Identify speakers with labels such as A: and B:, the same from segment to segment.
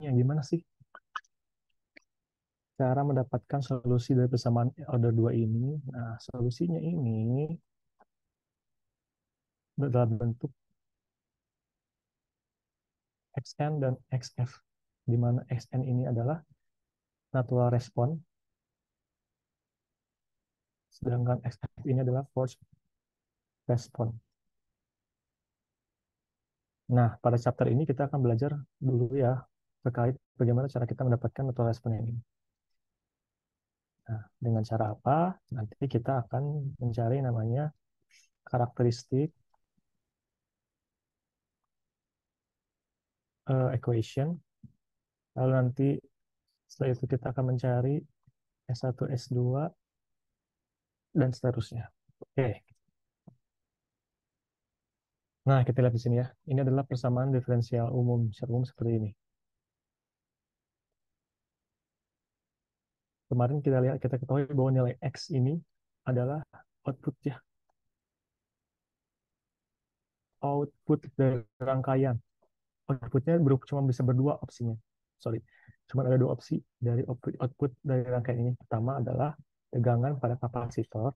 A: Gimana sih cara mendapatkan solusi dari persamaan order 2 ini? Nah, solusinya ini dalam bentuk Xn dan Xf, di mana Xn ini adalah natural response, sedangkan Xf ini adalah force response. Nah, pada chapter ini kita akan belajar dulu ya terkait bagaimana cara kita mendapatkan natural response ini. Nah, dengan cara apa? Nanti kita akan mencari namanya karakteristik equation. Lalu nanti setelah itu kita akan mencari S1, S2, dan seterusnya. Oke. Nah, kita lihat di sini ya. Ini adalah persamaan diferensial umum, secara umum seperti ini. Kemarin kita lihat, kita ketahui bahwa nilai X ini adalah output ya. Output dari rangkaian. Outputnya cuma bisa berdua opsinya. Sorry. Cuma ada dua opsi dari output dari rangkaian ini. Pertama adalah tegangan pada kapasitor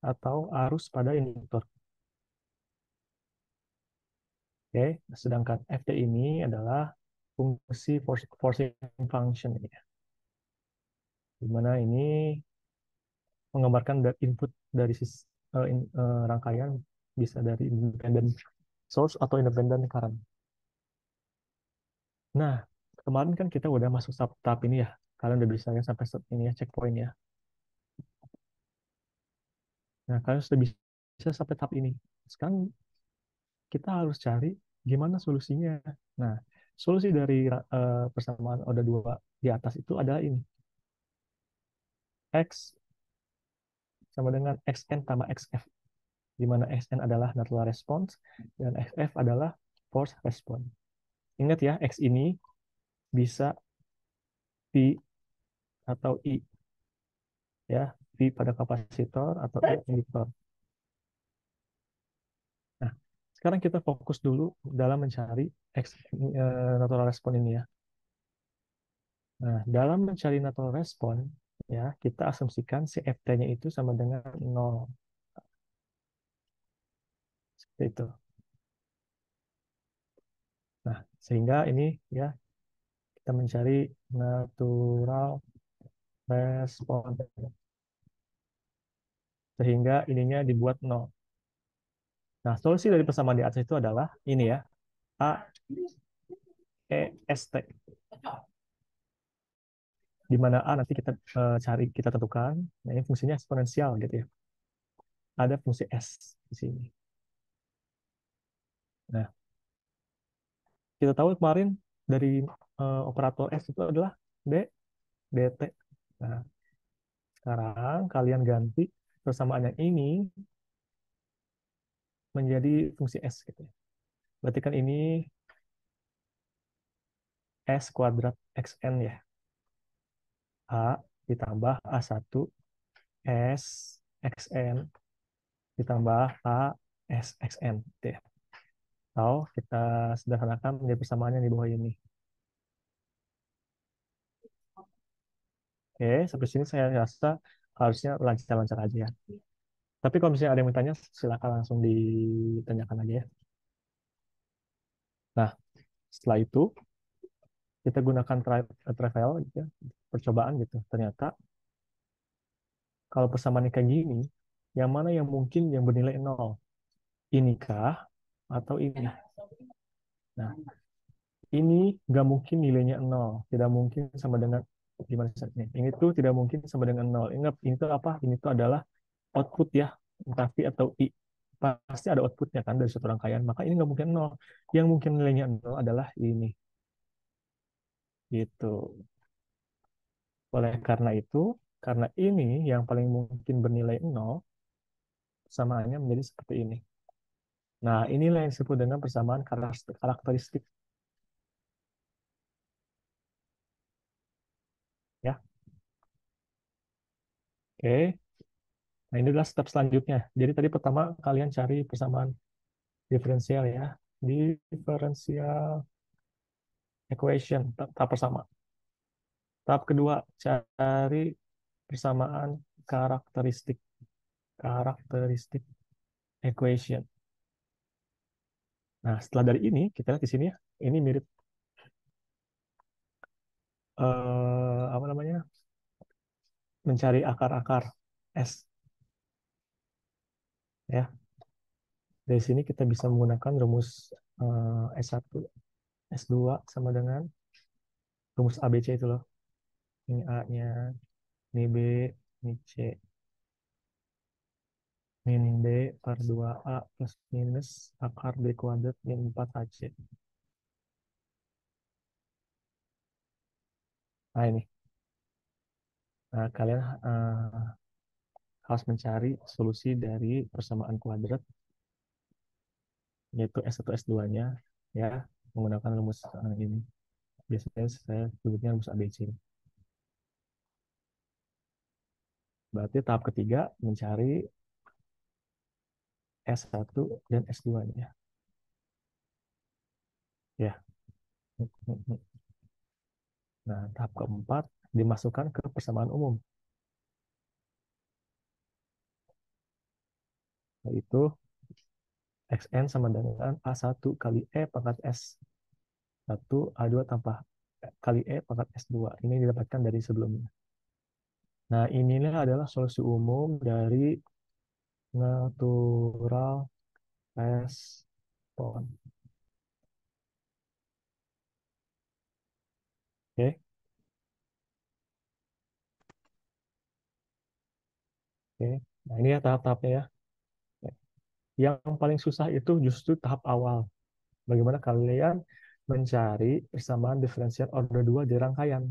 A: atau arus pada induktor. Oke, sedangkan FT ini adalah fungsi forcing function ya. Di mana ini menggambarkan input dari rangkaian bisa dari independent source atau independent current. Nah, kemarin kan kita udah masuk tahap ini ya. Kalian udah bisa ya sampai step ini ya, checkpoint ya. Nah, kalian sudah bisa sampai tahap ini. Sekarang kita harus cari gimana solusinya. Nah, solusi dari persamaan order 2 di atas itu adalah ini. X sama dengan Xn tambah Xf, di mana Xn adalah natural response dan Xf adalah force response. Ingat ya, X ini bisa V atau I, ya, V pada kapasitor atau I induktor. Nah, sekarang kita fokus dulu dalam mencari natural response ini ya. Nah, dalam mencari natural response, ya, kita asumsikan CFT-nya itu sama dengan 0. Seperti itu. Nah, sehingga ini ya kita mencari natural response. Sehingga ininya dibuat 0. Nah, solusi dari persamaan di atas itu adalah ini ya, A, E, S, T. Di mana A nanti kita kita tentukan, nah ini fungsinya eksponensial gitu ya. Ada fungsi S di sini. Nah, kita tahu kemarin dari operator S itu adalah D, DT. Nah, sekarang kalian ganti persamaan yang ini menjadi fungsi S gitu ya. Berarti kan ini S kuadrat XN ya. A ditambah A1 S XN ditambah A S XN gitu ya. Atau kita sederhanakan menjadi persamaannya di bawah ini. Oke, sampai sini saya rasa harusnya lancar-lancar aja ya. Tapi kalau misalnya ada yang bertanya, silakan langsung ditanyakan aja ya. Nah, setelah itu kita gunakan trial gitu ya, percobaan gitu. Ternyata kalau persamaannya kayak gini, yang mana yang mungkin yang bernilai 0? Inikah atau ini? Nah, ini nggak mungkin nilainya 0. Tidak mungkin sama dengan gimana saja. Ini tuh tidak mungkin sama dengan 0. Ingat, ini tuh apa? Ini tuh adalah output ya, entah V atau I. Pasti ada outputnya kan dari suatu rangkaian. Maka ini nggak mungkin 0. Yang mungkin nilainya 0 adalah ini. Gitu. Oleh karena itu, karena ini yang paling mungkin bernilai 0, persamaannya menjadi seperti ini. Nah, inilah yang disebut dengan persamaan karakteristik. Ya, oke. Nah, ini adalah step selanjutnya. Jadi tadi pertama kalian cari persamaan diferensial ya. Diferensial equation, tahap pertama. Tahap kedua, cari persamaan karakteristik. Karakteristik equation. Nah, setelah dari ini, kita lihat di sini ya, ini mirip apa namanya? Mencari akar-akar S ya. Dari sini kita bisa menggunakan rumus S1, S2 sama dengan rumus ABC itu loh. Ini A-nya, ini B, ini C. Min B per 2A plus minus akar B kuadrat min 4AC. Nah ini. Nah, kalian harus mencari solusi dari persamaan kuadrat, yaitu S1, S2-nya, ya, menggunakan rumus ini. Biasanya saya sebutnya rumus ABC. Berarti tahap ketiga mencari S1 dan S2-nya. Ya. Nah, tahap keempat dimasukkan ke persamaan umum, yaitu Xn sama dengan A1 kali E pangkat S1, A2 tambah kali E pangkat S2. Ini didapatkan dari sebelumnya. Nah, inilah adalah solusi umum dari natural response. Oke, oke. Nah, ini ya tahap-tahapnya ya. Yang paling susah itu justru tahap awal. Bagaimana kalian mencari persamaan diferensial order 2 di rangkaian.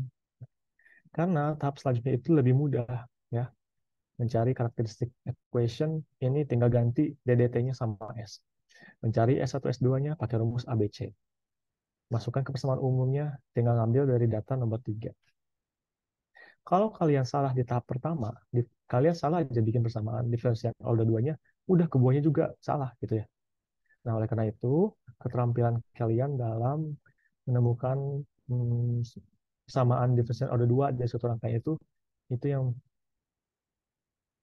A: Karena tahap selanjutnya itu lebih mudah ya. Mencari karakteristik equation ini tinggal ganti DDT-nya sama S. Mencari S1 S2-nya pakai rumus ABC. Masukkan ke persamaan umumnya tinggal ngambil dari data nomor 3. Kalau kalian salah di tahap pertama, kalian salah aja bikin persamaan diferensial order 2-nya, udah kebuahnya juga salah gitu ya. Nah, oleh karena itu, keterampilan kalian dalam menemukan persamaan diferensial order 2 dari suatu rangkaian itu yang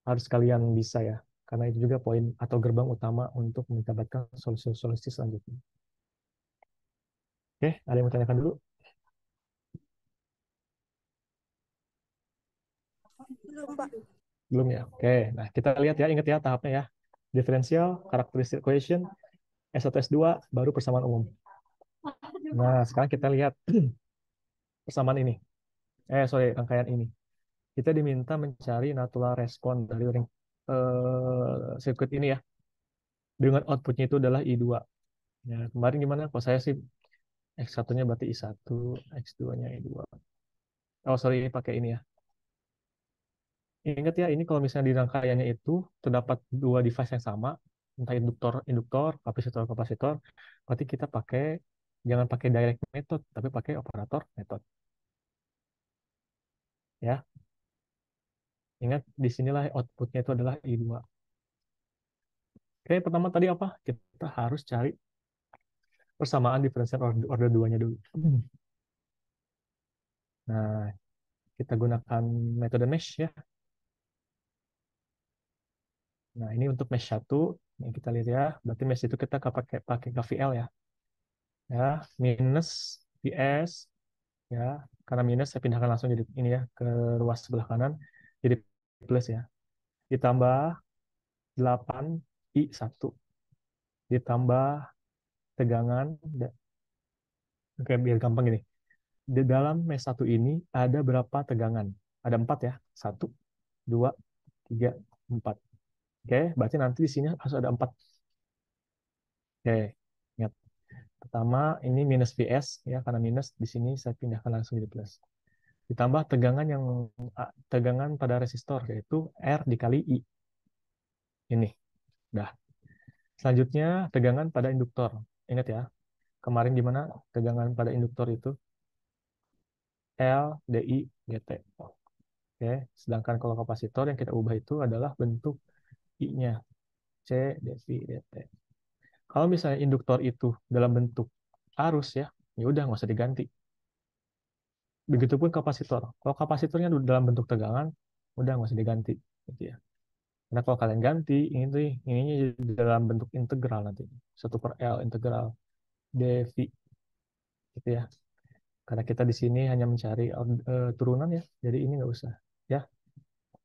A: harus kalian bisa ya. Karena itu juga poin atau gerbang utama untuk mendapatkan solusi-solusi selanjutnya. Oke, ada yang mau tanyakan dulu?
B: Belum, Pak.
A: Belum ya? Oke, nah kita lihat ya, ingat ya tahapnya ya. Differential, characteristic equation, S1, S2, baru persamaan umum. Nah, sekarang kita lihat persamaan ini. Sorry, rangkaian ini. Kita diminta mencari natural response dari sirkuit ini ya. Dengan outputnya itu adalah I2. Ya, kemarin gimana? Kalau saya sih X1-nya berarti I1, X2-nya I2. Oh, sorry, ini pakai ini ya. Ingat ya, ini kalau misalnya di rangkaiannya itu terdapat dua device yang sama, entah induktor, kapasitor, berarti kita jangan pakai direct method, tapi pakai operator method. Ya, ingat di sinilah outputnya itu adalah I2. Oke, pertama tadi apa? Kita harus cari persamaan diferensial order 2-nya dulu. Nah, kita gunakan metode mesh ya. Nah, ini untuk mesh 1, yang kita lihat ya, berarti mesh itu kita pakai KVL ya. Ya, minus PS ya. Karena minus saya pindahkan langsung jadi ini ya ke ruas sebelah kanan jadi plus ya. Ditambah 8I1 ditambah tegangan. Oke, biar gampang gini. Di dalam mesh 1 ini ada berapa tegangan? Ada 4 ya. 1, 2, 3, 4. Oke, berarti nanti di sini harus ada 4. Oke, ingat. Pertama, ini minus VS, ya, karena minus di sini saya pindahkan langsung jadi plus. Ditambah tegangan pada resistor, yaitu R dikali I. Ini, udah. Selanjutnya, tegangan pada induktor. Ingat ya, kemarin gimana tegangan pada induktor itu? L, DI, GT. Oke, sedangkan kalau kapasitor yang kita ubah itu adalah bentuk I-nya. C, dV, dt. Kalau misalnya induktor itu dalam bentuk arus ya udah nggak usah diganti. Begitupun kapasitor. Kalau kapasitornya dalam bentuk tegangan, udah nggak usah diganti, gitu ya. Karena kalau kalian ganti, ininya jadi dalam bentuk integral nanti. 1/L integral dV, gitu ya. Karena kita di sini hanya mencari turunan ya, jadi ini nggak usah. Ya,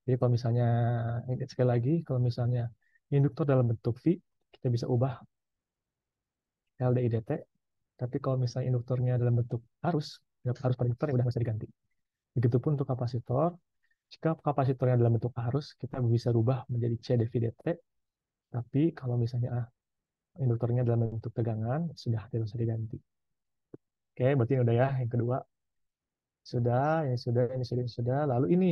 A: jadi kalau misalnya, sekali lagi, kalau misalnya induktor dalam bentuk V, kita bisa ubah LDI dt. Tapi kalau misalnya induktornya dalam bentuk arus per induktor, ya udah nggak usah diganti. Begitupun untuk kapasitor. Jika kapasitornya dalam bentuk arus, kita bisa rubah menjadi C dV dt. Tapi kalau misalnya induktornya dalam bentuk tegangan, sudah tidak usah diganti. Oke, berarti ini udah ya. Yang kedua, sudah, ini sudah, ini sudah, ini sudah. Lalu ini,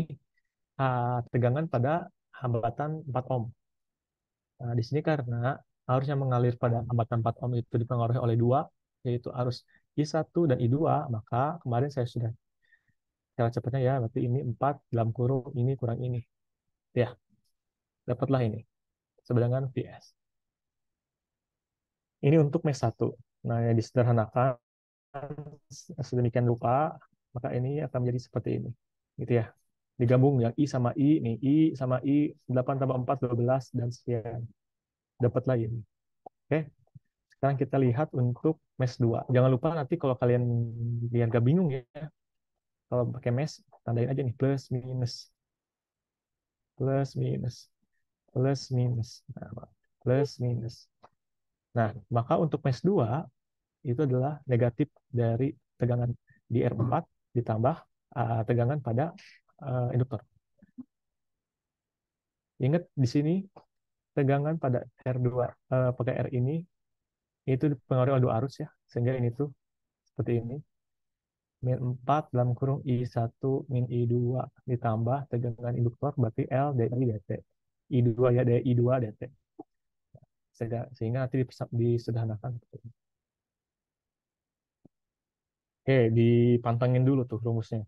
A: tegangan pada hambatan 4 ohm. Nah, di sini karena arus yang mengalir pada hambatan 4 ohm itu dipengaruhi oleh dua, yaitu arus I1 dan I2, maka kemarin saya sudah cara cepatnya ya, berarti ini 4 dalam kurung ini kurang ini. Ya, dapatlah ini. Sedangkan VS. Ini untuk mes 1. Nah, yang disederhanakan, sedemikian rupa, maka ini akan menjadi seperti ini. Gitu ya. Digabung yang I sama I, nih I sama I, 8 tambah 4, 12, dan sekian. Dapatlah ini. Oke, sekarang kita lihat untuk mes 2. Jangan lupa nanti kalau kalian biar gak bingung ya, kalau pakai mes, tandain aja nih, plus, minus, plus, minus, plus, minus, nah, plus, minus. Nah, maka untuk mes 2, itu adalah negatif dari tegangan di R4 ditambah tegangan pada induktor. Ingat di sini tegangan pada R2 pakai R ini itu dipengaruhi oleh dua arus ya, sehingga ini tuh seperti ini. Min 4 dalam kurung I1 min I2 ditambah tegangan induktor berarti L dI dt. I2 ya, dI2 dt. Sehingga nanti disederhanakan. Oke, dipantangin dulu tuh rumusnya.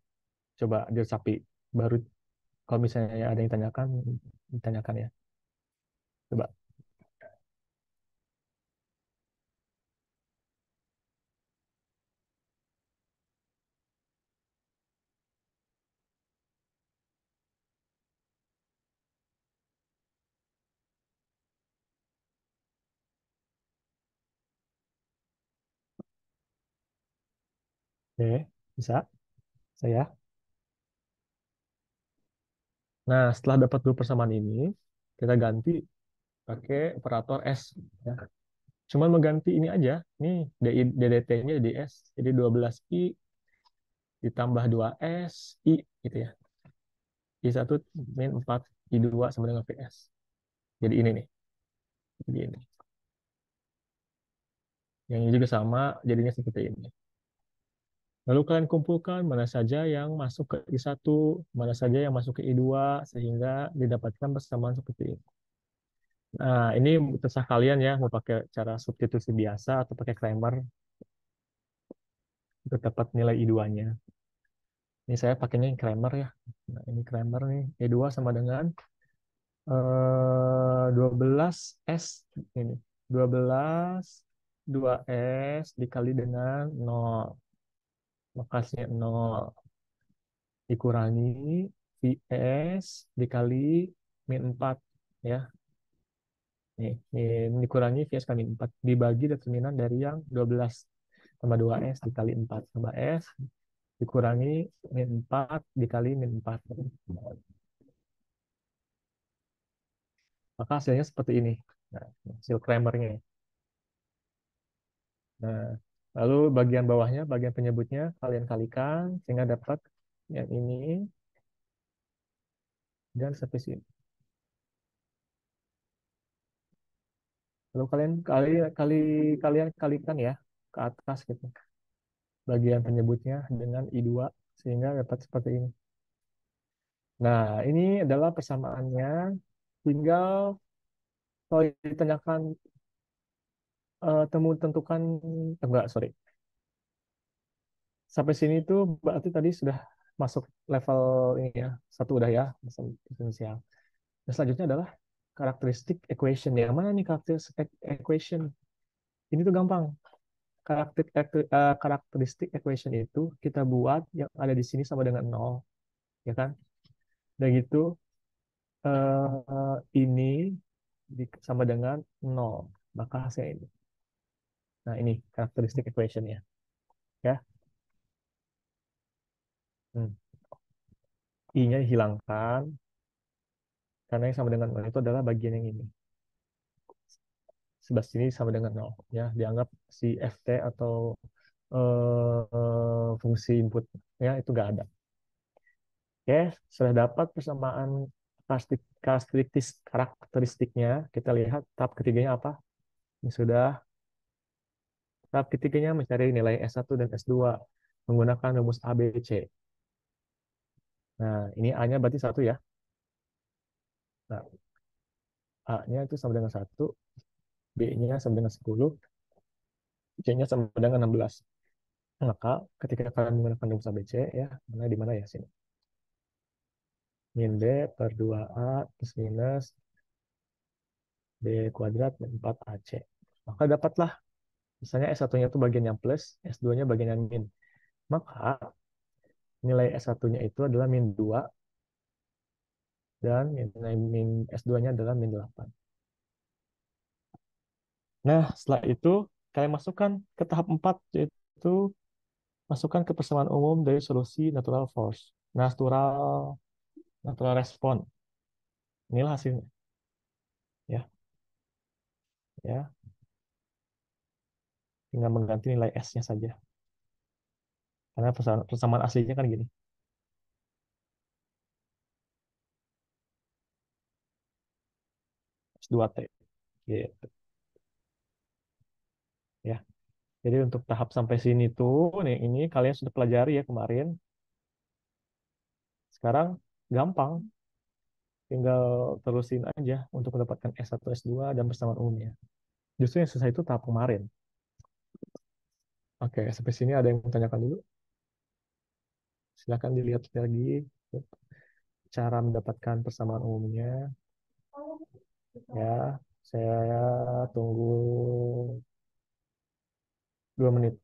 A: Coba diresapi. Baru kalau misalnya ada yang tanyakan, ditanyakan ya. Coba. Oke, bisa. Saya. Nah, setelah dapat dua persamaan ini, kita ganti pakai operator S. Ya. Cuman mengganti ini aja. Nih, DDT-nya jadi S. Jadi 12I ditambah 2S, I gitu ya. I1 min 4, I2 sama dengan VS. Jadi ini nih. Jadi ini. Yang ini juga sama, jadinya seperti ini. Lalu kalian kumpulkan mana saja yang masuk ke I1, mana saja yang masuk ke I2, sehingga didapatkan persamaan seperti ini. Nah, ini terserah kalian ya, mau pakai cara substitusi biasa atau pakai Kramer untuk dapat nilai I2-nya. Ini saya pakainya yang Kramer ya. Nah, ini Kramer nih. I2 sama dengan 12S ini. 12 2S dikali dengan 0. Maka hasilnya 0 dikurangi VS dikali min 4 ya. Ini dikurangi VS kali 4 dibagi determinan dari yang 12 tambah 2S dikali 4 tambah S dikurangi min 4 dikali min 4. Maka hasilnya seperti ini. Nah, hasil Kramernya. Nah, lalu bagian bawahnya, bagian penyebutnya kalian kalikan sehingga dapat yang ini dan sampai sini. Lalu kalian kalikan ya ke atas gitu. Bagian penyebutnya dengan I2 sehingga dapat seperti ini. Nah, ini adalah persamaannya. Tinggal kalau ditanyakan temu tentukan enggak, sorry. Sampai sini tuh berarti tadi sudah masuk level ini ya. Satu udah ya, diferensial. Dan selanjutnya adalah karakteristik equation. Yang mana nih karakteristik equation? Ini tuh gampang. karakteristik equation itu kita buat yang ada di sini sama dengan nol, ya kan? Dan gitu ini sama dengan nol, maka hasilnya ini. Nah, ini karakteristik equation-nya, ya. Hmm. I-nya dihilangkan, karena yang sama dengan nol itu adalah bagian yang ini. Sebelah sini sama dengan nol, ya. Dianggap si ft atau fungsi input, ya, itu nggak ada. Oke, sudah dapat persamaan karakteristiknya. Kita lihat tahap ketiganya apa? Ini sudah. Tahap ketiganya mencari nilai S1 dan S2 menggunakan rumus ABC. Nah, ini A-nya berarti 1 ya. Nah, A-nya itu sama dengan 1, B-nya sama dengan 10, C-nya sama dengan 16. Maka ketika kalian menggunakan rumus ABC, ya, mana di mana ya sini? Min B per 2A plus minus B kuadrat dan 4AC. Maka dapatlah, misalnya S1-nya itu bagian yang plus, S2-nya bagian yang min. Maka nilai S1-nya itu adalah min 2 dan nilai min S2-nya adalah min 8. Nah, setelah itu kalian masukkan ke tahap 4, yaitu masukkan ke persamaan umum dari solusi natural force. Natural natural response. Inilah hasilnya. Ya, ya. Tinggal mengganti nilai S-nya saja. Karena persamaan aslinya kan gini. S2T. Gitu. Ya. Jadi untuk tahap sampai sini tuh, nih ini kalian sudah pelajari ya kemarin. Sekarang gampang, tinggal terusin aja untuk mendapatkan S1, S2 dan persamaan umumnya. Justru yang susah itu tahap kemarin. Oke, sampai sini ada yang mau tanyakan dulu? Silakan dilihat lagi cara mendapatkan persamaan umumnya. Ya, saya tunggu 2 menit.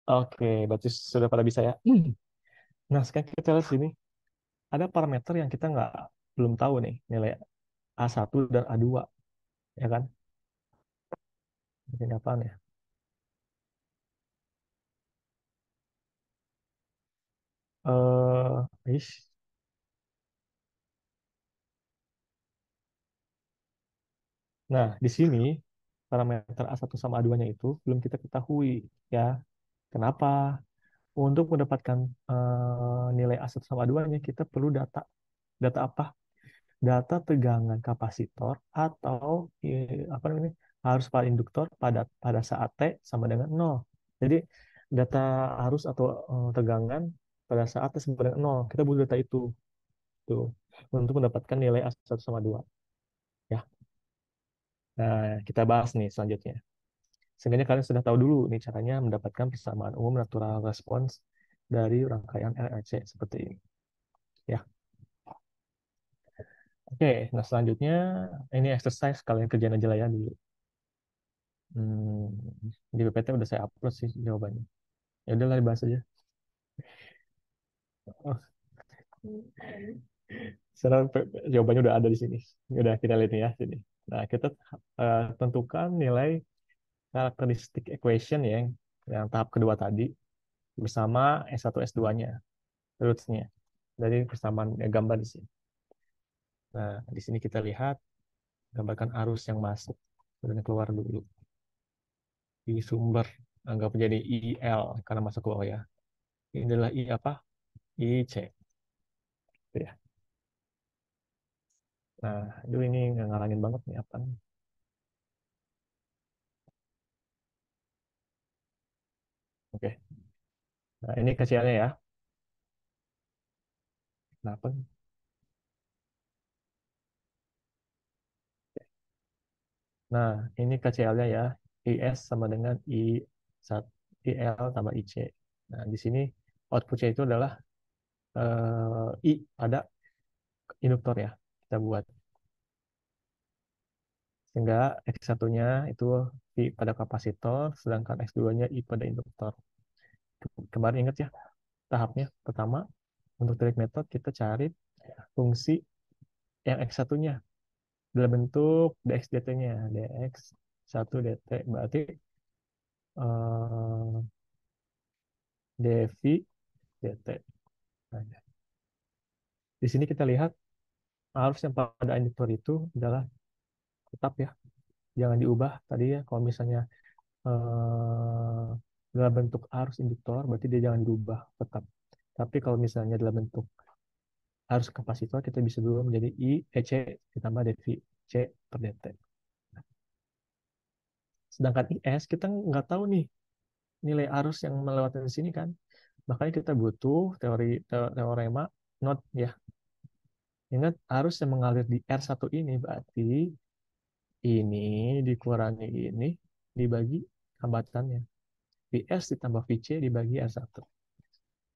A: Oke, berarti sudah pada bisa ya. Nah, sekarang kita lihat sini. Ada parameter yang kita nggak belum tahu nih, nilai A1 dan A2, ya kan? Ini apaan ya? Ish. Nah, di sini parameter A1 sama A2-nya itu belum kita ketahui, ya. Kenapa? Untuk mendapatkan nilai A1 sama A2-nya, kita perlu data. Data apa? Data tegangan kapasitor atau apa namanya? Arus pada induktor pada pada saat T sama dengan nol. Jadi data arus atau tegangan pada saat T sama dengan nol. Kita butuh data itu tuh untuk mendapatkan nilai A1 sama 2. Ya. Nah, kita bahas nih selanjutnya. Seenggaknya kalian sudah tahu dulu nih caranya mendapatkan persamaan umum natural response dari rangkaian RLC seperti ini. Ya. Oke, nah selanjutnya ini exercise kalian kerjain aja lah ya dulu. Hmm, di PPT udah saya upload sih jawabannya. Ya udahlah dibahas aja. Oh, sekarang jawabannya udah ada di sini. Udah kita lihat nih ya sini. Nah, kita tentukan nilai karakteristik equation ya yang tahap kedua tadi bersama S1 S2-nya, roots-nya dari persamaan gambar di sini. Nah, di sini kita lihat gambarkan arus yang masuk dan keluar dulu di sumber, anggap menjadi IL karena masuk ke bawah ya. Ini adalah I apa? IC. Gitu ya. Nah, itu ini ngalangin banget nih apa nih. Oke. Nah, ini kecilnya ya. Kenapa? Nah, ini KCL-nya ya. IS sama dengan I1, IL tambah IC. Nah, di sini output-nya itu adalah I pada induktor ya. Kita buat. Sehingga X1-nya itu I pada kapasitor, sedangkan X2-nya I pada induktor. Kemarin ingat ya tahapnya. Pertama, untuk trik metode kita cari fungsi yang X1-nya dalam bentuk dx dt-nya. Dx1 dt berarti eh, dv dt. Nah, di sini kita lihat arus yang pada induktor itu adalah tetap ya, jangan diubah tadi ya. Kalau misalnya eh, dalam bentuk arus induktor, berarti dia jangan diubah tetap. Tapi kalau misalnya dalam bentuk arus kapasitor, kita bisa berubah menjadi I EC ditambah dV C per dt. Sedangkan IS kita nggak tahu nih nilai arus yang melewati di sini kan. Makanya kita butuh teorema not ya. Ingat arus yang mengalir di R1 ini berarti ini dikurangi ini dibagi hambatannya. VS ditambah VC dibagi R1.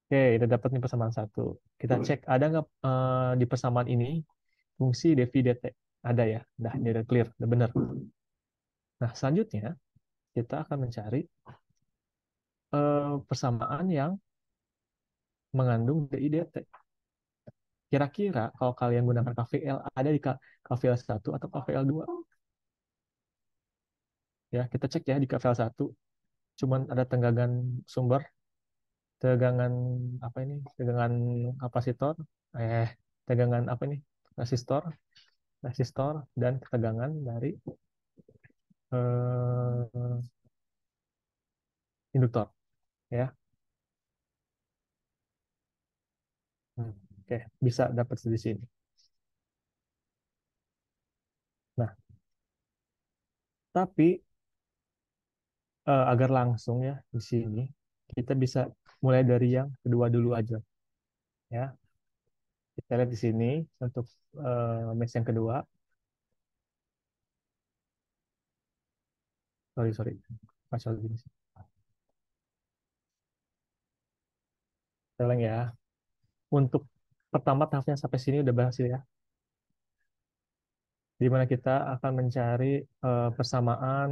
A: Oke, kita dapat nih persamaan satu. Kita cek ada nggak di persamaan ini fungsi dv dt. Ada ya. Dah, ini udah clear, udah benar. Nah, selanjutnya kita akan mencari persamaan yang mengandung di dt. Kira-kira kalau kalian gunakan KVL ada di KVL 1 atau KVL 2? Ya, kita cek ya di KVL 1 cuman ada tegangan sumber, tegangan apa ini? Tegangan kapasitor, eh tegangan apa ini? Resistor, resistor dan ketegangan dari eh, induktor, ya. Oke, bisa dapat di sini. Nah, tapi agar langsung ya di sini kita bisa mulai dari yang kedua dulu aja, ya. Kita lihat di sini untuk match yang kedua. Sorry, sorry. Pasal gini sih. Saya ulang ya. Untuk pertama tahapnya sampai sini udah berhasil ya. Di mana kita akan mencari persamaan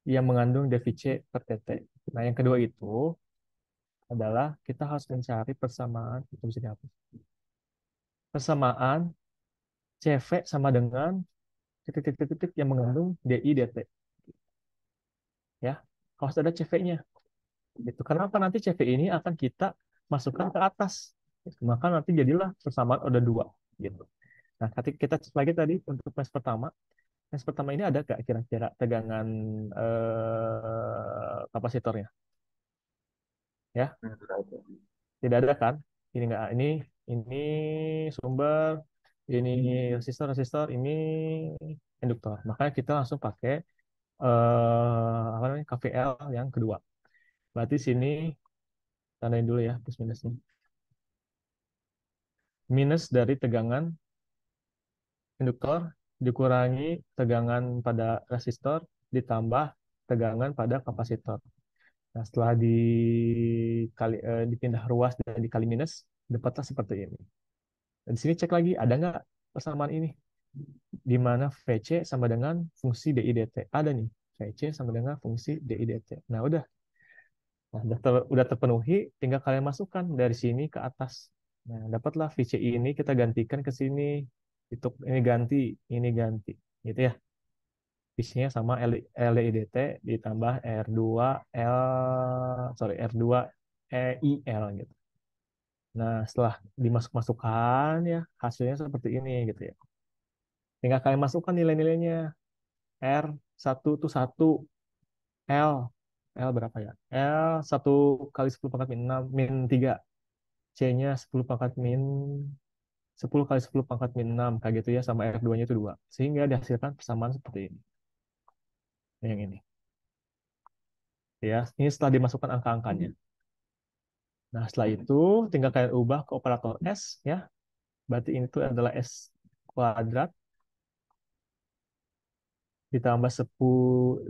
A: yang mengandung device per TT. Nah, yang kedua itu adalah kita harus mencari persamaan, itu bisa dihapus. Persamaan CV sama dengan titik-titik-titik yang mengandung DI DT, ya. Harus ada CV-nya. Gitu. Kenapa nanti CV ini akan kita masukkan ke atas. Gitu. Maka nanti jadilah persamaan ada dua. Gitu. Nah, ketika kita cek lagi tadi untuk mes pertama ini ada nggak kira-kira tegangan kapasitornya? Ya, tidak ada kan? Ini nggak, ini sumber, ini resistor, ini induktor. Makanya kita langsung pakai apa namanya KVL yang kedua. Berarti sini tandain dulu ya plus minusnya. Minus dari tegangan induktor dikurangi tegangan pada resistor ditambah tegangan pada kapasitor. Nah, setelah dipindah ruas dan dikali minus, dapatlah seperti ini. Dan di sini cek lagi, ada nggak persamaan ini? Di mana VC sama dengan fungsi DI DT. Ada nih, VC sama dengan fungsi DI DT. Nah, nah, udah terpenuhi, tinggal kalian masukkan dari sini ke atas. Nah, dapatlah VCI ini kita gantikan ke sini. Itu ini ganti, gitu ya. Visinya sama LIDT ditambah R2 EIL gitu. Nah, setelah dimasukkan ya hasilnya seperti ini gitu ya. Tinggal kalian masukkan nilai-nilainya. R1 itu 1, L L berapa ya? L 1 kali 10 pangkat min 6 min 3. C-nya 10 pangkat min 10 kali 10 pangkat min 6 kayak gitu ya, sama R2-nya itu 2. Sehingga dihasilkan persamaan seperti ini. Yang ini. Ya, ini setelah dimasukkan angka-angkanya. Nah, setelah itu tinggal kalian ubah ke operator S ya. Berarti ini tuh adalah S kuadrat ditambah 102.000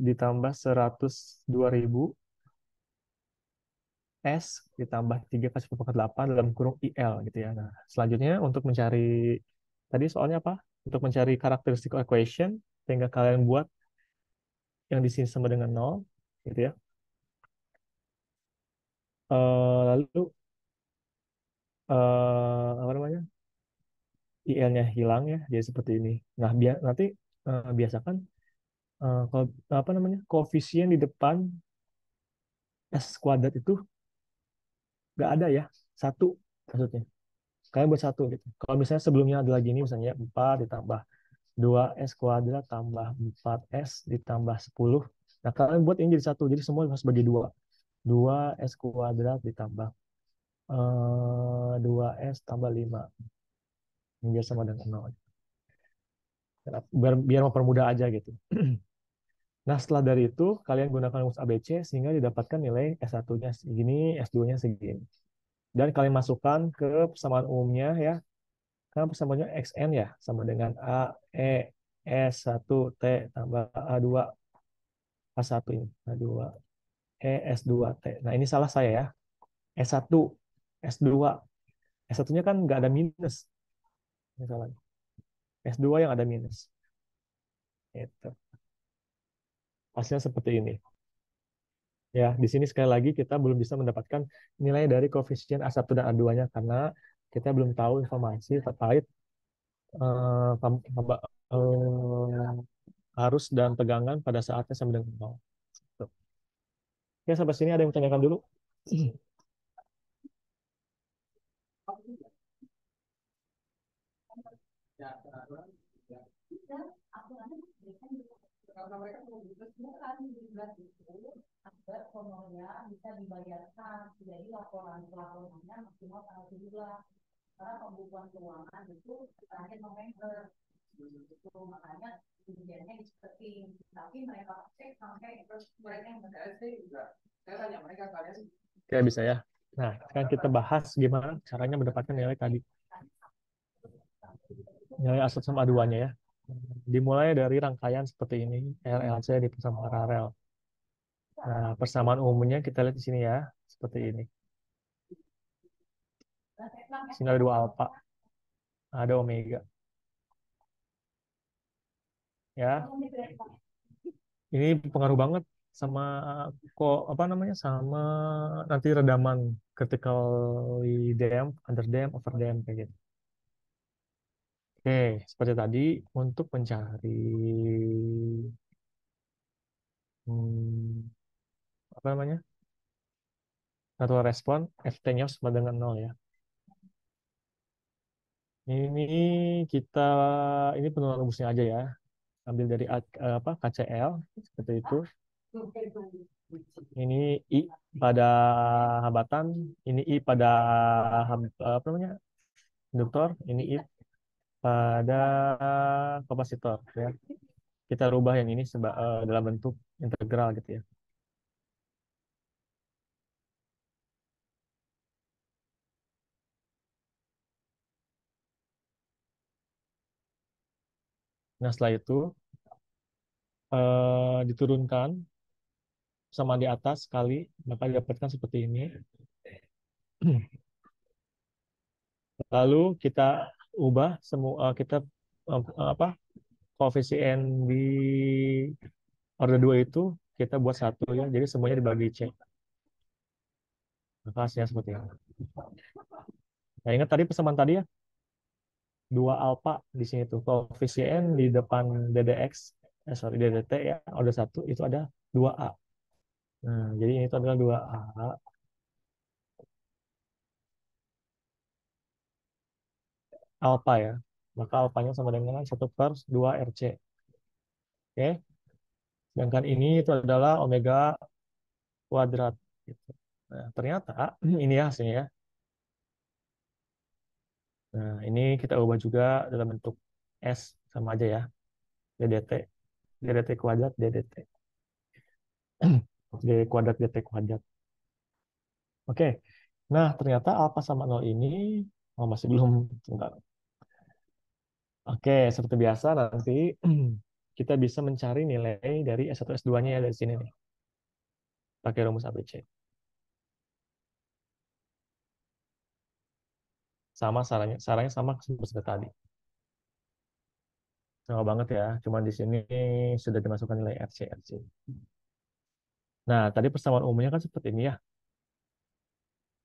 A: S ditambah 3 kali 10 pangkat 8 dalam kurung IL gitu ya. Nah, selanjutnya untuk mencari tadi soalnya apa? Untuk mencari karakteristik equation, tinggal kalian buat yang di sini sama dengan 0 gitu ya. Lalu apa namanya? IL-nya hilang ya, jadi seperti ini. Nah, nanti biasakan kalau apa namanya? Koefisien di depan S kuadrat itu nggak ada ya. Satu maksudnya. Kalian buat satu gitu. Kalau misalnya sebelumnya ada lagi ini misalnya 4 ditambah 2S kuadrat tambah 4S ditambah 10. Nah, kalian buat ini jadi satu. Jadi semua harus bagi dua. 2S kuadrat ditambah 2S tambah 5. Ini biar sama dengan 0. Biar mempermudah aja gitu. Nah, setelah dari itu, kalian gunakan rumus ABC sehingga didapatkan nilai S1-nya segini, S2-nya segini. Dan kalian masukkan ke persamaan umumnya ya. Karena persamaannya XN ya, sama dengan A, E, S1, T tambah A2, A1 ini. A2, E, S2, T. Nah, ini salah saya ya. S1, S2. S1-nya kan nggak ada minus. Ini salah. S2 yang ada minus. Itu. Hasilnya seperti ini. Ya, di sini sekali lagi kita belum bisa mendapatkan nilai dari koefisien A1 dan A2-nya karena kita belum tahu informasi terkait eh, arus dan tegangan pada saatnya sama dengan nol. Tuh. Ya, sampai sini ada yang tanyakan dulu? Ya, bisa ya. Nah, sekarang kita bahas gimana caranya mendapatkan nilai tadi. Nilai A1 sama A2-nya ya. Dimulai dari rangkaian seperti ini, RLC di persamaan paralel. Nah, persamaan umumnya kita lihat di sini ya, seperti ini. Di sini ada 2 alfa, ada omega. Ya, ini pengaruh banget. sama kok apa namanya sama nanti redaman critical dam, under dam, over dam kayak gitu. Oke, seperti tadi untuk mencari hmm, apa namanya natural respon FT-nya sama dengan nol ya. Ini kita ini penurunan rumusnya aja ya. Ambil dari apa KCL seperti itu. Ini I pada hambatan, ini I pada apa namanya induktor, ini I pada kapasitor ya. Kita rubah yang ini dalam bentuk integral gitu ya. Nah, setelah itu diturunkan sama di atas sekali, maka didapatkan seperti ini. Lalu kita ubah semua kita apa koefisien di order 2 itu kita buat satu ya. Jadi semuanya dibagi C. Maka hasilnya seperti ini. Nah, ingat tadi persamaan tadi ya, 2 alfa di sini tuh. Koefisien di depan DDX, sorry DDT ya, order satu itu ada 2A. Nah, jadi ini itu adalah 2A alfa ya. Maka alfanya sama dengan 1/2 RC. Oke. Sedangkan ini itu adalah omega kuadrat. Gitu. Nah, ternyata ini ya hasilnya ya. Nah, ini kita ubah juga dalam bentuk S sama aja ya. DDT. DDT kuadrat, DDT. D kuadrat, DT kuadrat. Oke. Nah, ternyata alfa sama nol ini oh, masih belum. Enggak. Oke, seperti biasa nanti kita bisa mencari nilai dari S1 S2-nya ya dari sini nih. Pakai rumus ABC. Sama sarannya sama seperti tadi. Sama banget ya. Cuma di sini sudah dimasukkan nilai RC, RC. Nah, tadi persamaan umumnya kan seperti ini ya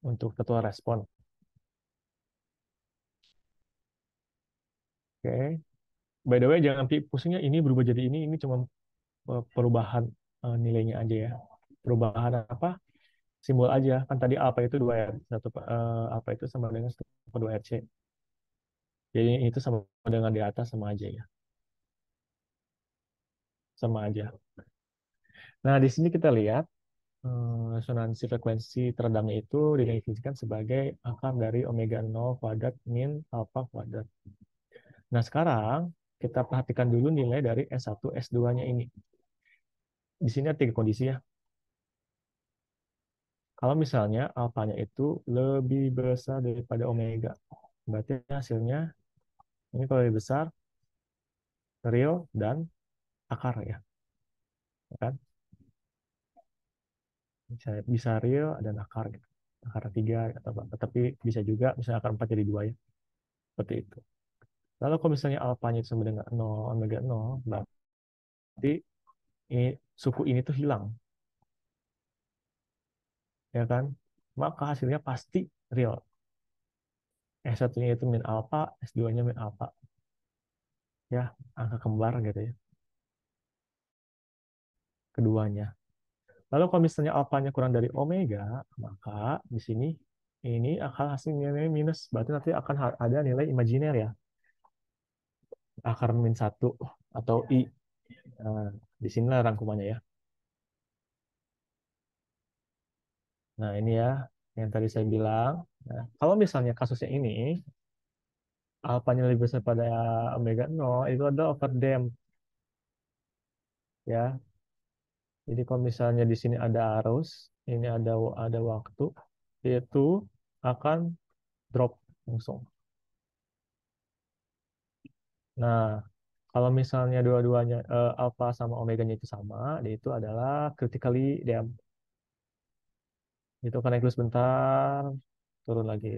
A: untuk ketua respon. Oke. By the way, jangan pusingnya ini berubah jadi ini cuma perubahan nilainya aja ya. Perubahan apa? Simbol aja. Kan tadi apa itu 2 R, apa itu sama dengan 1/2 RC. Jadi itu sama dengan di atas sama aja ya. Sama aja. Nah, di sini kita lihat resonansi frekuensi teredamnya itu didefinisikan sebagai akar dari omega 0 kuadrat min alfa kuadrat. Nah, sekarang kita perhatikan dulu nilai dari S1, S2-nya ini. Di sini ada tiga kondisi ya. Kalau misalnya alfanya itu lebih besar daripada omega, berarti hasilnya ini kalau lebih besar, real dan akar ya, ya kan? Bisa real dan akar gitu. Akar tiga atau apa. Tapi bisa juga misalnya akar 4 jadi 2 ya. Seperti itu. Lalu kalau misalnya alfanya itu sama dengan 0, omega 0, berarti ini suku ini tuh hilang, ya kan? Maka hasilnya pasti real. S1-nya itu min alfa, S2-nya min alfa. Ya, angka kembar gitu ya, keduanya. Lalu kalau misalnya alfanya kurang dari omega, maka di sini ini akan hasilnya minus. Berarti nanti akan ada nilai imajiner ya, akar min satu atau I. Nah, di sinilah rangkumannya ya. Nah, ini ya yang tadi saya bilang. Nah, kalau misalnya kasusnya ini, alfanya lebih besar pada omega 0, itu adalah overdamp ya. Jadi kalau misalnya di sini ada arus, ini ada waktu, itu akan drop langsung. Nah, kalau misalnya dua-duanya alfa sama omeganya itu sama, dia itu adalah critically damp. Itu kan naik dulu sebentar, turun lagi.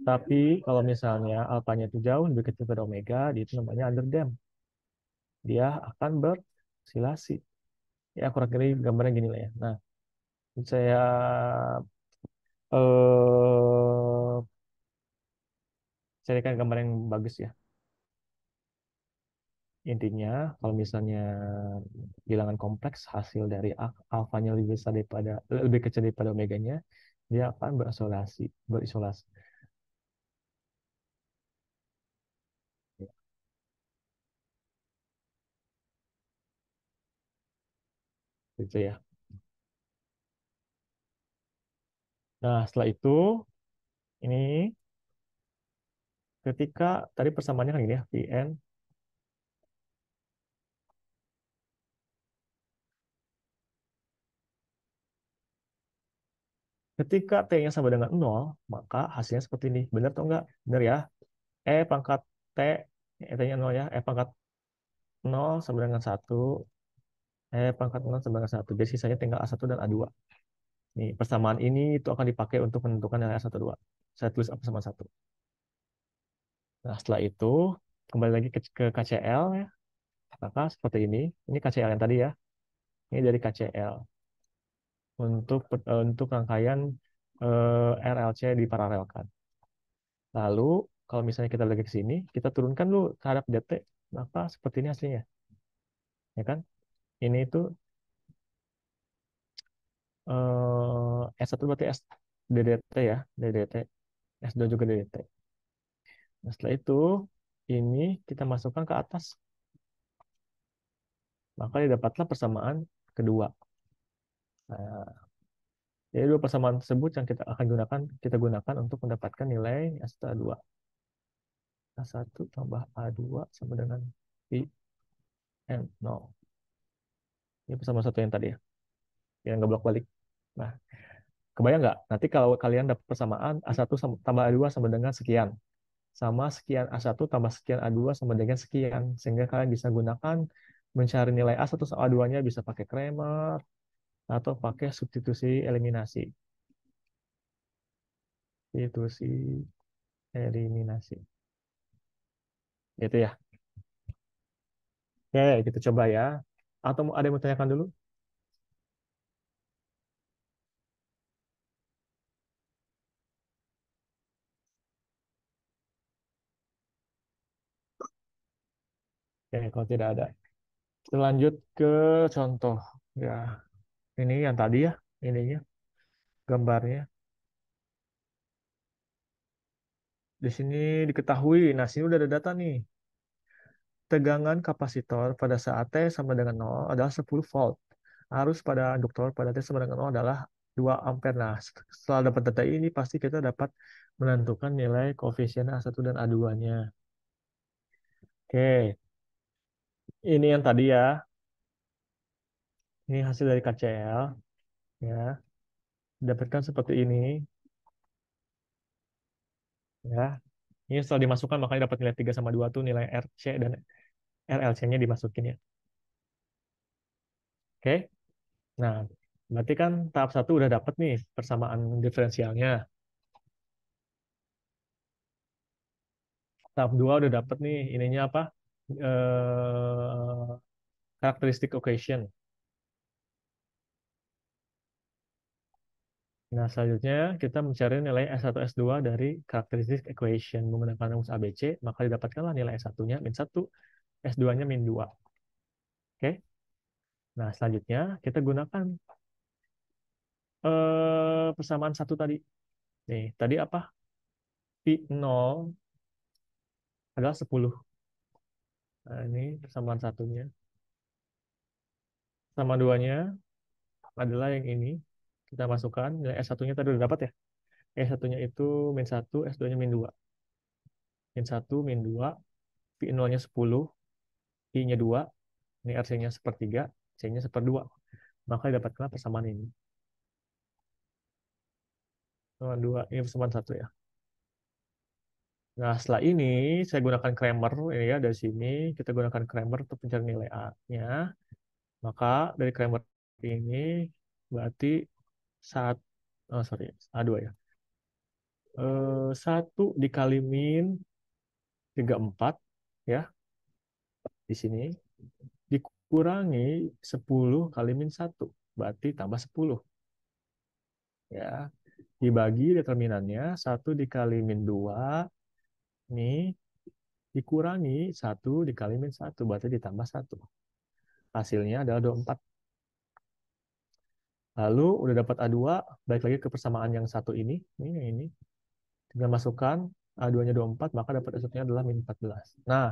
A: Tapi kalau misalnya alfanya itu jauh lebih kecil pada omega, dia itu namanya under damp. Dia akan Silasi. Ya kurang lebih gambarnya gini lah ya. Nah, saya eh carikan gambar yang bagus ya. Intinya, kalau misalnya bilangan kompleks hasil dari alfanya lebih besar daripada lebih kecil daripada omeganya, dia akan berisolasi. Ya, gitu ya. Nah, setelah itu ini ketika tadi persamaannya kan gini ya, Pn ketika t-nya sama dengan nol, maka hasilnya seperti ini. Benar atau enggak? Benar ya. E pangkat t, t-nya 0 ya. E pangkat nol sama dengan satu, E pangkat nol sama dengan satu. Jadi sisanya tinggal A1 dan A2. Nih, persamaan ini itu akan dipakai untuk menentukan nilai A1, 2. Saya tulis persamaan satu. Nah, setelah itu kembali lagi ke KCL ya. Maka seperti ini. Ini KCL yang tadi ya. Ini dari KCL untuk rangkaian RLC diparalelkan. Lalu kalau misalnya kita lagi ke sini, kita turunkan dulu terhadap DT, maka seperti ini hasilnya, ya kan? Ini itu S1 berarti DDT ya, DDT. S2 juga DDT. Nah, setelah itu ini kita masukkan ke atas, maka didapatlah persamaan kedua. Nah, jadi dua persamaan tersebut yang kita gunakan untuk mendapatkan nilai S2. A1 tambah A2 sama dengan pi n 0. Ini persamaan satu yang tadi ya, yang nggak bolak-balik. Nah, kebayang nggak? Nanti kalau kalian dapat persamaan A1 tambah A2 sama dengan sekian. Sama sekian A1 tambah sekian A2 sama dengan sekian. Sehingga kalian bisa gunakan mencari nilai A1 sama A2-nya bisa pakai Kramer atau pakai substitusi eliminasi. Substitusi eliminasi. Gitu ya. Oke, kita coba ya. Atau ada yang mau tanyakan dulu? Oke, kalau tidak ada. Kita lanjut ke contoh. Ya, ini yang tadi ya, ininya, gambarnya. Di sini diketahui, nah sini udah ada data nih. Tegangan kapasitor pada saat T sama dengan 0 adalah 10 volt. Arus pada induktor pada T sama dengan 0 adalah 2 ampere. Nah, setelah dapat data ini, pasti kita dapat menentukan nilai koefisien A1 dan A2-nya. Oke, ini yang tadi ya. Ini hasil dari KCL. Ya, dapatkan seperti ini. Ya, ini setelah dimasukkan, makanya dapat nilai 3 sama 2 tuh nilai RC dan RLC-nya dimasukin ya. Oke, nah, berarti kan tahap satu udah dapat nih persamaan diferensialnya. Tahap 2 udah dapet nih ininya apa? Karakteristik equation. Nah, selanjutnya kita mencari nilai S1 S2 dari karakteristik equation menggunakan rumus ABC, maka didapatkanlah nilai S1-nya min 1, S2-nya min 2. Oke. Nah, selanjutnya kita gunakan persamaan satu tadi. Nih, tadi apa? Pi 0 adalah 10. Nah, ini persamaan satunya. Sama duanya adalah yang ini. Kita masukkan nilai S1-nya tadi udah dapat ya. S1-nya itu min 1, S2-nya min 2. Min 1, min 2, pi 0-nya 10, pi-nya 2, ini RC-nya sepertiga, C-nya seperdua. Maka didapatkan persamaan ini. Persamaan 2, ini persamaan 1 ya. Nah, setelah ini saya gunakan Kramer ini ya dari sini kita gunakan Kramer untuk mencari nilai A-nya. Maka dari Kramer ini berarti saat oh sorry, A2 ya. 1 dikali min 34 ya di sini kurangi 10 kali min 1. Berarti tambah 10. Ya. Dibagi determinannya, 1 dikali min 2. Nih, dikurangi 1 dikali min 1. Berarti ditambah 1. Hasilnya adalah 24. Lalu udah dapat A2, balik lagi ke persamaan yang satu ini. Ini, yang ini. Tinggal masukkan A2-nya 24, maka dapat S1-nya adalah min 14. Nah,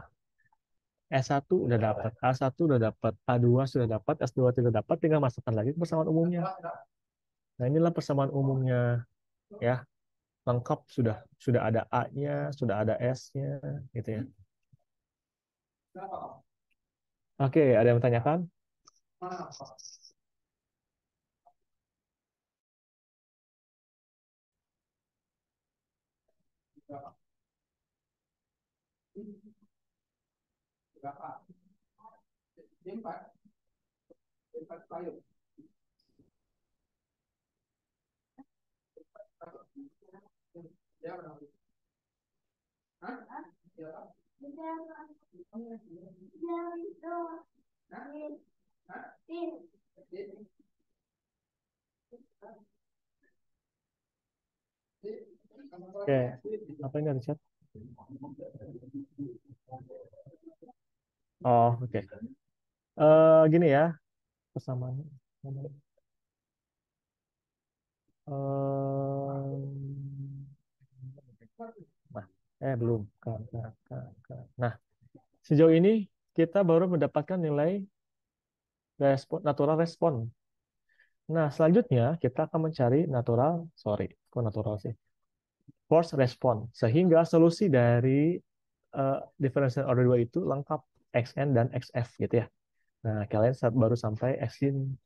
A: S1 udah dapat, A1 udah dapat, A2 sudah dapat, S2 tidak dapat, tinggal masukkan lagi ke persamaan umumnya. Nah, inilah persamaan umumnya, ya, lengkap, sudah ada A-nya, sudah ada S-nya, gitu ya. Oke, ada yang menanyakan? Oke, apa ini ada chat? Oh, oke. Gini ya, persamaan. Nah, belum. Nah, sejauh ini kita baru mendapatkan nilai natural respon. Nah, selanjutnya kita akan mencari kok natural sih? Force response. Sehingga solusi dari differential order 2 itu lengkap xn dan xf gitu ya. Nah, kalian baru sampai xin.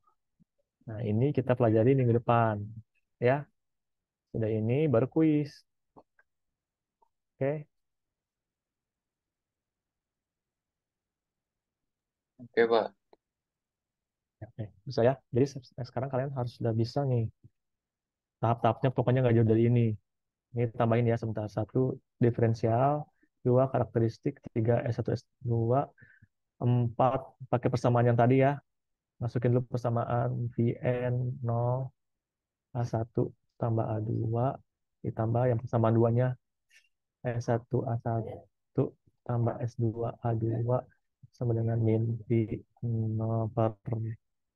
A: Nah, ini kita pelajari minggu depan. Ya, sudah ini baru kuis. Oke.
B: Oke, Pak.
A: Oke, bisa ya. Jadi sekarang kalian harus sudah bisa nih. Tahap-tahapnya pokoknya nggak jauh dari ini. Ini tambahin ya sebentar. Satu, diferensial. Dua, karakteristik. Tiga, S1, S2. Empat, pakai persamaan yang tadi ya. Masukin dulu persamaan Vn 0 A1 tambah A2 ditambah yang persamaan duanya S1 A1 tambah S2 A2 sama dengan min V 0 per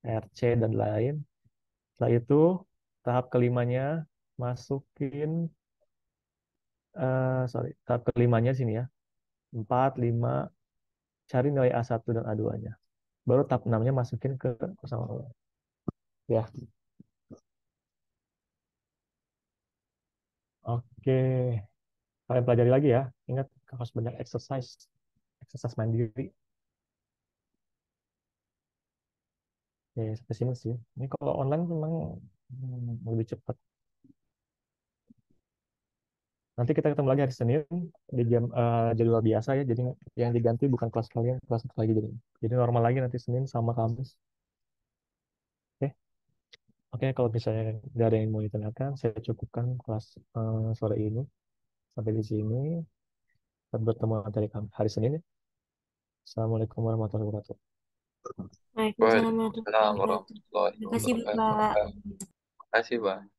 A: RC dan lain. Setelah itu tahap kelimanya masukin tahap kelimanya sini ya. 4 5 cari nilai A1 dan A2-nya. Baru tahap 6-nya masukin ke persamaan. Ya. Oke. Kalian pelajari lagi ya. Ingat harus banyak exercise mandiri. Ya, sampai sini sih. Ini kalau online memang lebih cepat. Nanti kita ketemu lagi hari Senin di jam jadwal biasa ya. Jadi yang diganti bukan kelas kalian, kelas lagi jadi normal lagi nanti Senin sama Kamis. Oke, Oke. Kalau misalnya nggak ada yang mau ditanyakan, saya cukupkan kelas sore ini sampai di sini. Kita bertemu nanti hari Senin ya. Assalamualaikum warahmatullahi wabarakatuh.
C: Waalaikumsalam warahmatullahi
B: Waalaikumsalam
C: wabarakatuh.
B: warahmatullahi
C: Terima kasih,
B: wabarakatuh.
C: Bapak.
B: Terima kasih, Pak.